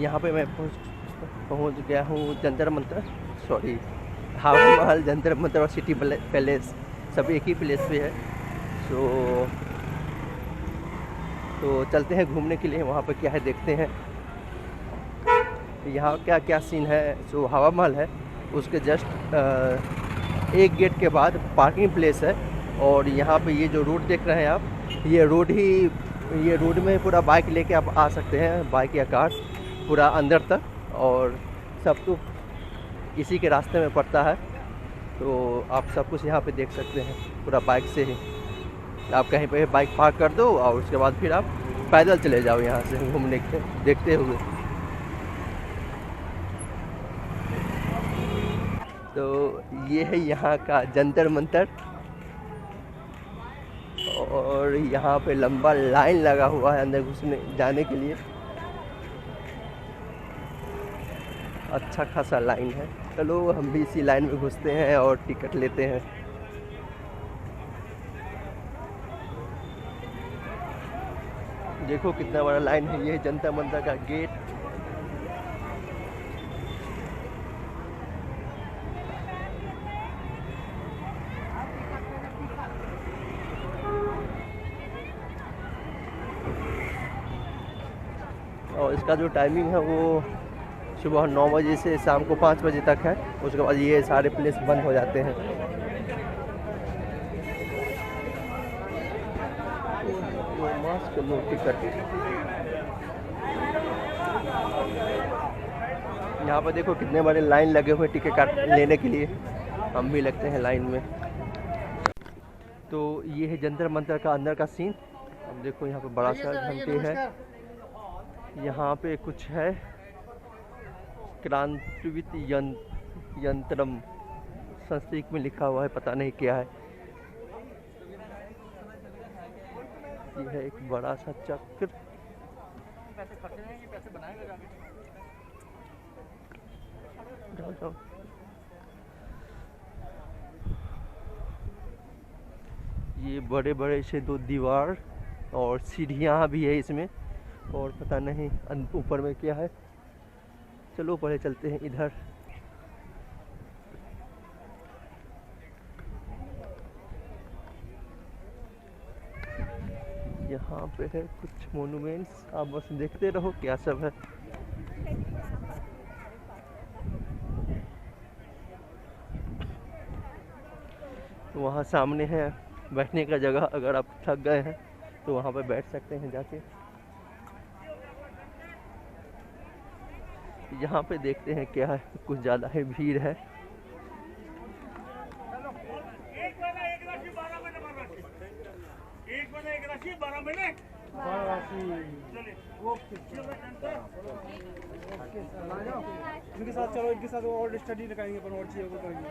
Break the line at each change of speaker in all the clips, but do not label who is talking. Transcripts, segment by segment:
यहाँ पे मैं पहुँच गया हूँ जंतर मंतर, सॉरी हवा महल, जंतर मंतर और सिटी पैलेस सब एक ही प्लेस पे है। तो चलते हैं घूमने के लिए, वहाँ पे क्या है देखते हैं यहाँ क्या क्या सीन है। सो हवा महल है, उसके जस्ट एक गेट के बाद पार्किंग प्लेस है। और यहाँ पे ये जो रोड देख रहे हैं आप, ये रोड में पूरा बाइक लेके आप आ सकते हैं, बाइक या कार पूरा अंदर तक, और सब कुछ इसी के रास्ते में पड़ता है। तो आप सब कुछ यहाँ पे देख सकते हैं पूरा बाइक से ही। आप कहीं पे बाइक पार्क कर दो और उसके बाद फिर आप पैदल चले जाओ यहाँ से घूमने के देखते हुए। तो ये है यहाँ का जंतर मंतर, और यहाँ पे लंबा लाइन लगा हुआ है अंदर घुसने जाने के लिए, अच्छा खासा लाइन है। चलो हम भी इसी लाइन में घुसते हैं और टिकट लेते हैं। देखो कितना बड़ा लाइन है, ये जंतर मंतर का गेट। और इसका जो टाइमिंग है वो सुबह 9 बजे से शाम को 5 बजे तक है। उसके बाद ये सारे प्लेस बंद हो जाते हैं। मास्क लो टिकट। यहाँ पर देखो कितने बड़े लाइन लगे हुए टिकट काट लेने के लिए, हम भी लगते हैं लाइन में। तो ये है जंतर मंतर का अंदर का सीन। अब देखो यहाँ पे बड़ा सा घंटे है, यहाँ पे कुछ है क्रांतिवित यंत्रम, संस्कृत में लिखा हुआ है, पता नहीं क्या है। ये है एक बड़ा सा चक्र। ये बड़े बड़े से 2 दीवार और सीढ़ियाँ भी है इसमें, और पता नहीं ऊपर में क्या है। चलो पहले चलते हैं इधर। यहाँ पे है कुछ मोन्यूमेंट्स, आप बस देखते रहो क्या सब है। तो वहाँ सामने है बैठने का जगह, अगर आप थक गए हैं तो वहाँ पे बैठ सकते हैं जाके। यहाँ पे देखते हैं क्या है, कुछ ज़्यादा ही भीड़ है।
इनके साथ चलो, इनके साथ और स्टडी लगाएंगे, पर और चीज़ों को करेंगे।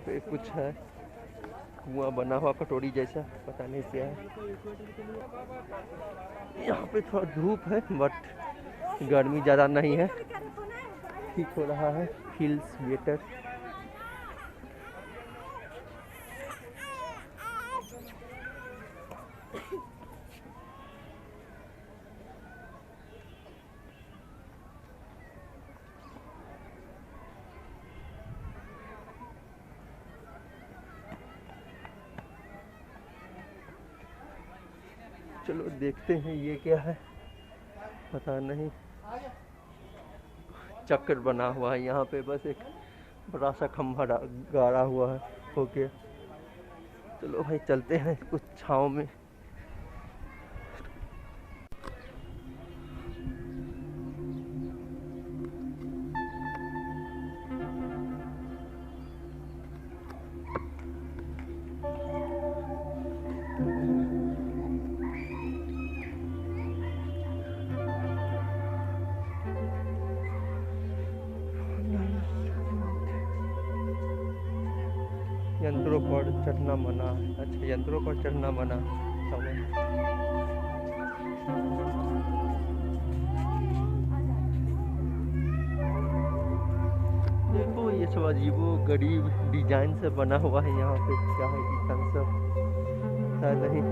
पे कुछ है कुआं बना हुआ कटोरी जैसा, पता नहीं क्या है। यहाँ पे थोड़ा धूप है बट गर्मी ज़्यादा नहीं है, ठीक हो रहा है, फील्स बेटर। चलो देखते हैं ये क्या है, पता नहीं। चक्कर बना हुआ है यहाँ पे, बस एक बड़ा सा खंभा गाड़ा हुआ है। ओके चलो भाई चलते हैं कुछ छाँव में। यंत्रों पर चढ़ना मना। अच्छा, यंत्रों पर चढ़ना मना। देखो ये सब अजीबो गरीब डिजाइन से बना हुआ है। यहाँ पे क्या है कि सब शायद नहीं।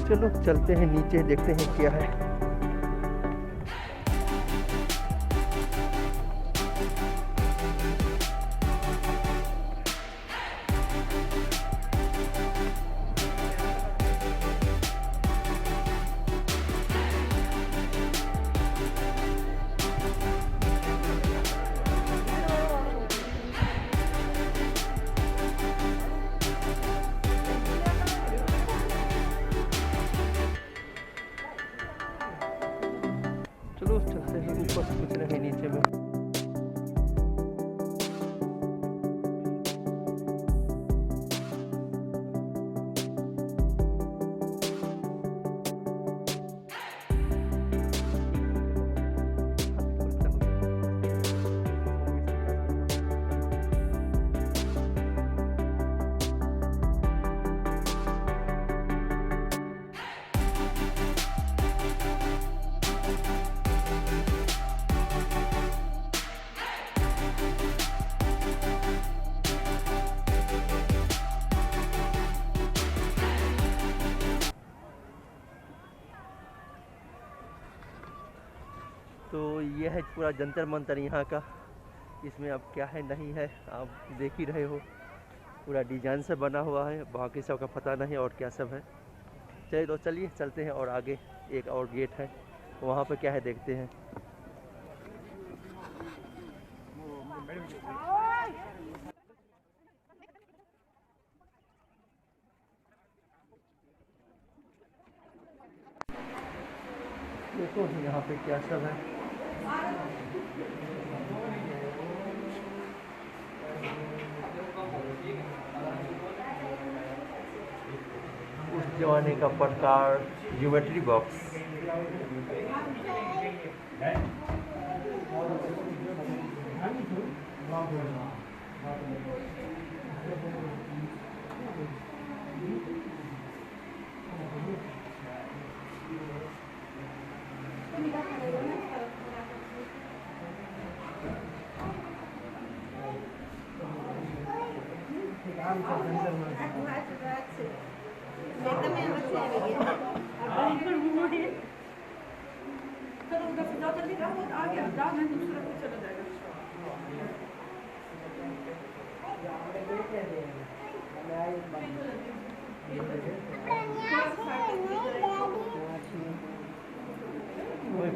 चलो चलते हैं नीचे, देखते हैं क्या है। चलो चलते हैं ऊपर, सोच रहे हैं नीचे में। तो ये है पूरा जंतर मंतर यहाँ का। इसमें अब क्या है नहीं है आप देख ही रहे हो, पूरा डिजाइन से बना हुआ है, बाकी सब का पता नहीं और क्या सब है। चलिए तो चलिए चलते हैं, और आगे एक और गेट है, वहाँ पे क्या है देखते हैं। देखो यहाँ पे क्या सब है। उस जमाने का प्रकार ज्योमेट्री बॉक्स।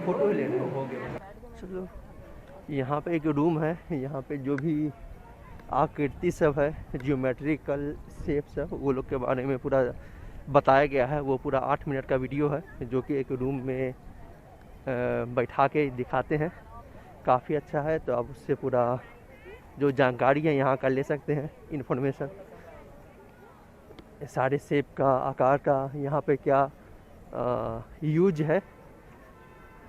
फोटो ही लेने हो गया। चलो यहाँ पे एक रूम है, यहाँ पे जो भी आकृति सब है, ज्योमेट्रिकल शेप सब, वो लोग के बारे में पूरा बताया गया है। वो पूरा 8 मिनट का वीडियो है जो कि एक रूम में बैठा के दिखाते हैं। काफ़ी अच्छा है, तो आप उससे पूरा जो जानकारी है यहाँ का ले सकते हैं, इन्फॉर्मेशन सारे शेप का, आकार का, यहाँ पे क्या यूज है,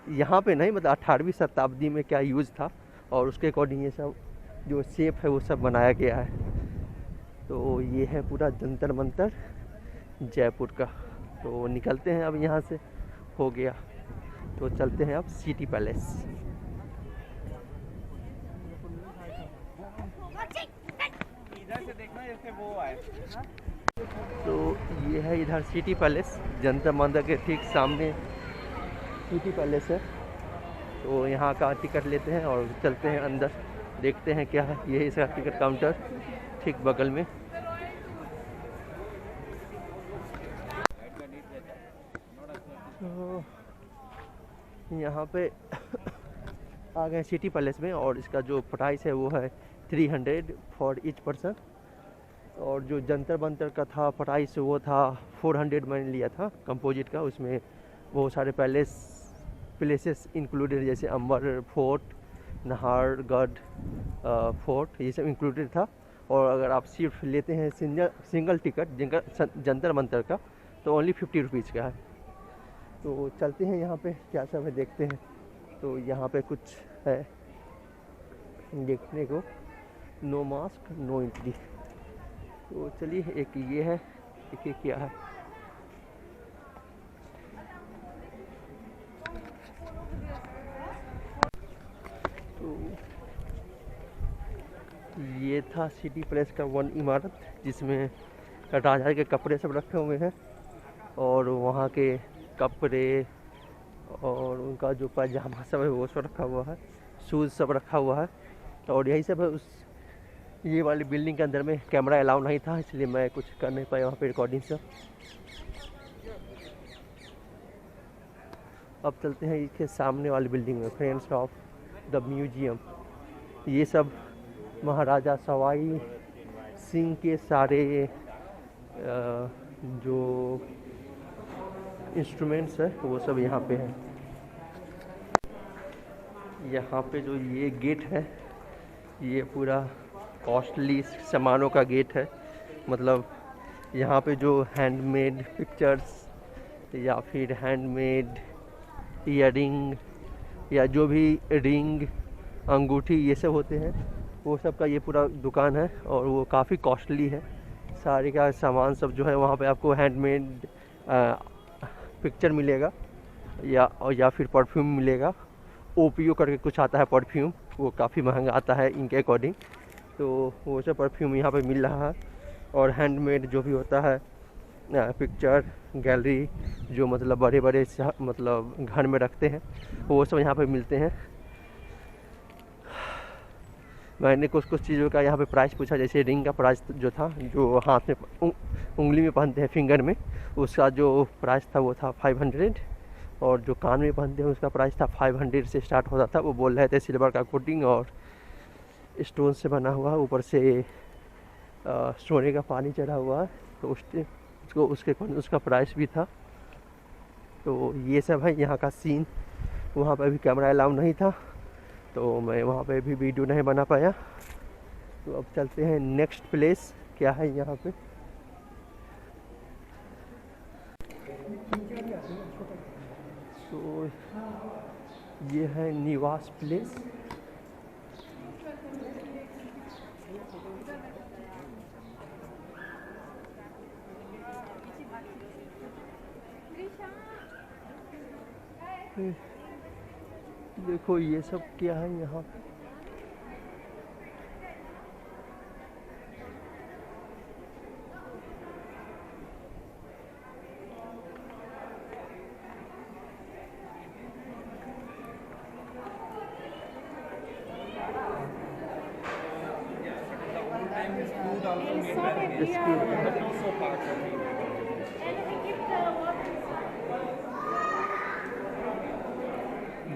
यहाँ पे नहीं मतलब 18वीं शताब्दी में क्या यूज था, और उसके अकॉर्डिंग ये सब जो शेप है वो सब बनाया गया है। तो ये है पूरा जंतर मंतर जयपुर का। तो निकलते हैं अब यहाँ से, हो गया तो चलते हैं अब सिटी पैलेस।
इधर से देखना जैसे वो आए।
तो ये है इधर सिटी पैलेस, जंतर मंतर के ठीक सामने सिटी पैलेस है। तो यहाँ का टिकट लेते हैं और चलते हैं अंदर, देखते हैं क्या है। ये है इसका टिकट काउंटर ठीक बगल में। तो यहाँ पे आ गए सिटी पैलेस में, और इसका जो प्राइस है वो है 300 फॉर ईच पर्सन। और जो जंतर मंतर का था प्राइस वो था 400 मैंने लिया था कंपोजिट का। उसमें बहुत सारे प्लेसेस इंक्लूडेड, जैसे अंबर फोर्ट, नाहरगढ़ फोर्ट, ये सब इंक्लूडेड था। और अगर आप सिर्फ लेते हैं सिंगल टिकट जंतर मंतर का, तो ओनली 50 रुपीज़ का है। तो चलते हैं यहाँ पे क्या सब है देखते हैं। तो यहाँ पे कुछ है देखने को, नो मास्क नो एंट्री। तो चलिए, एक ये है, एक ये क्या है। तो ये था सिटी प्लेस का वन इमारत, जिसमें राजा के कपड़े सब रखे हुए हैं, और वहाँ के कपड़े और उनका जो पजामा सब है वो सब रखा हुआ है, शूज़ सब रखा हुआ है, और यही सब है। उस ये वाली बिल्डिंग के अंदर में कैमरा अलाउ नहीं था, इसलिए मैं कुछ कर नहीं पाया वहाँ पे रिकॉर्डिंग सब। अब चलते हैं इसके सामने वाली बिल्डिंग में, फ्रेंड्स ऑफ द म्यूजियम। ये सब महाराजा सवाई सिंह के सारे जो इंस्ट्रूमेंट्स है वो सब यहाँ पे है। यहाँ पे जो ये गेट है, ये पूरा कॉस्टली सामानों का गेट है। मतलब यहाँ पे जो हैंडमेड पिक्चर्स या फिर हैंडमेड ईयरिंग या जो भी रिंग अंगूठी ये सब होते हैं, वो सब का ये पूरा दुकान है, और वो काफ़ी कॉस्टली है। सारे का सामान सब जो है वहाँ पे आपको हैंडमेड पिक्चर मिलेगा, या फिर परफ्यूम मिलेगा। ओपीओ करके कुछ आता है परफ्यूम, वो काफ़ी महंगा आता है इनके अकॉर्डिंग। तो वो सब परफ्यूम यहाँ पे मिल रहा है। और हैंडमेड जो भी होता है पिक्चर गैलरी, जो मतलब बड़े बड़े मतलब घर में रखते हैं, वो सब यहाँ पे मिलते हैं। मैंने कुछ चीज़ों का यहाँ पे प्राइस पूछा, जैसे रिंग का प्राइस जो था, जो हाथ में उंगली में पहनते हैं फिंगर में, उसका जो प्राइस था वो था 500, और जो कान में पहनते हैं उसका प्राइस था 500 से स्टार्ट होता था। वो बोल रहे थे सिल्वर का कोटिंग और स्टोन से बना हुआ, ऊपर से सोने का पानी चढ़ा हुआ है, तो उसका प्राइस भी था। तो ये सब है यहाँ का सीन। वहाँ पर भी कैमरा अलाउ नहीं था, तो मैं वहाँ पे भी वीडियो नहीं बना पाया। तो अब चलते हैं नेक्स्ट प्लेस क्या है यहाँ पे। तो ये है निवास प्लेस। देखो ये सब क्या है यहाँ पे।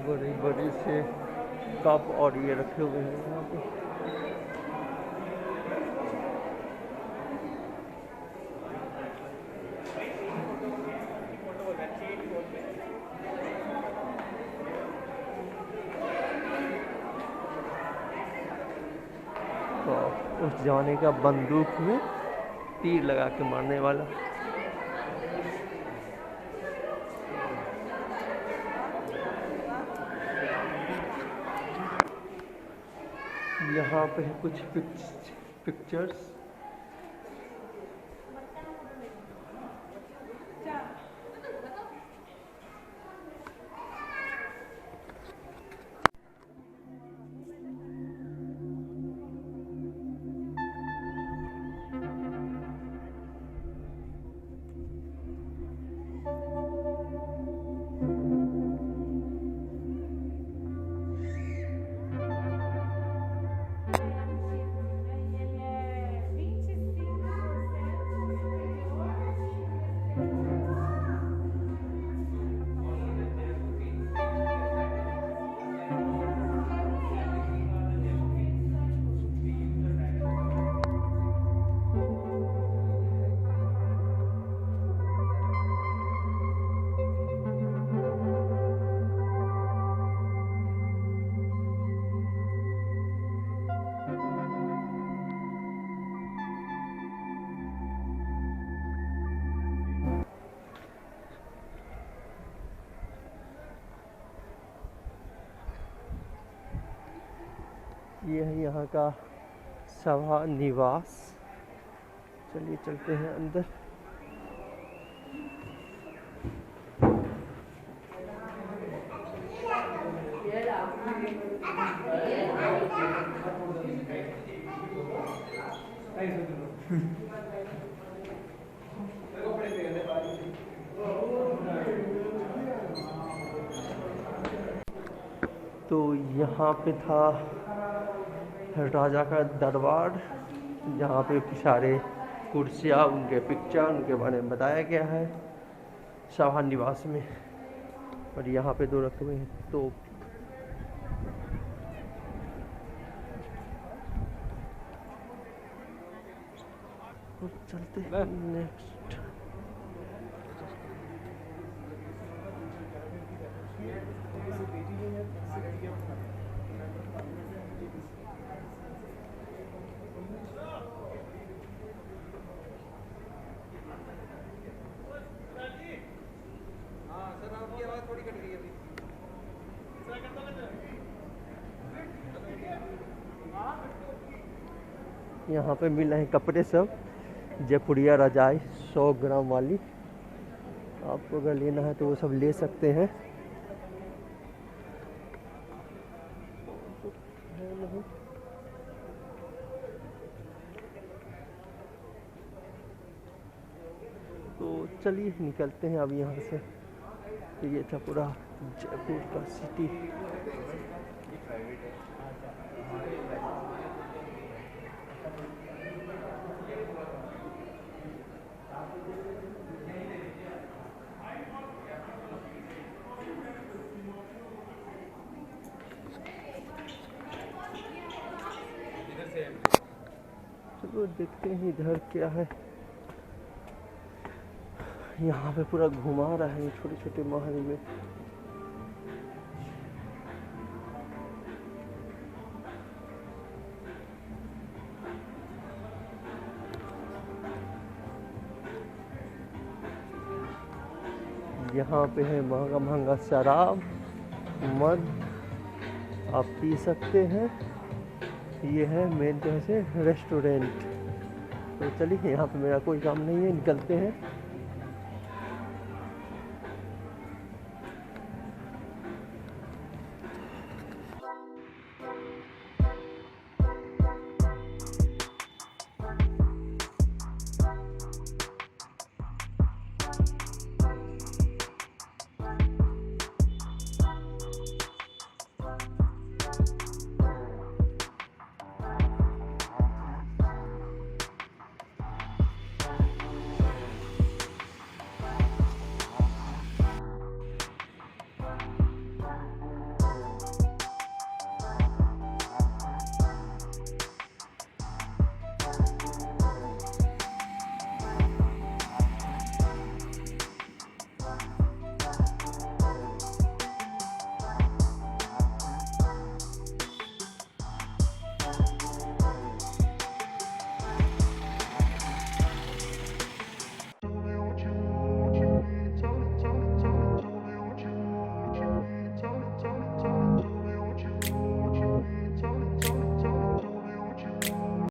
बड़े बड़े से कप और ये रखे हुए हैं यहाँ पे। तो उस जमाने का बंदूक में तीर लगा के मारने वाला। यहाँ पे कुछ पिक्चर्स। ये है यहाँ का सभा निवास। चलिए चलते हैं अंदर। तो यहाँ पे था राजा का दरबार, जहाँ पे सारे कुर्सियाँ, उनके पिक्चर, उनके बारे में बताया गया है सभा निवास में। और यहाँ पे 2 रखे हुए हैं तो चलते हैं नेक्स्ट। यहाँ पे मिल रहे हैं कपड़े सब, जयपुरिया रजाई 100 ग्राम वाली। आपको अगर लेना है तो वो सब ले सकते हैं। तो चलिए निकलते हैं अब यहाँ से। तो ये था पूरा जयपुर का सिटी। चलो देखते हैं इधर क्या है। यहाँ पे पूरा घुमा रहा है छोटे छोटे महल में। यहाँ पे है महंगा महंगा शराब, मद, आप पी सकते हैं। ये है मेन जो है रेस्टोरेंट। तो चलिए, यहाँ पे मेरा कोई काम नहीं है, निकलते हैं।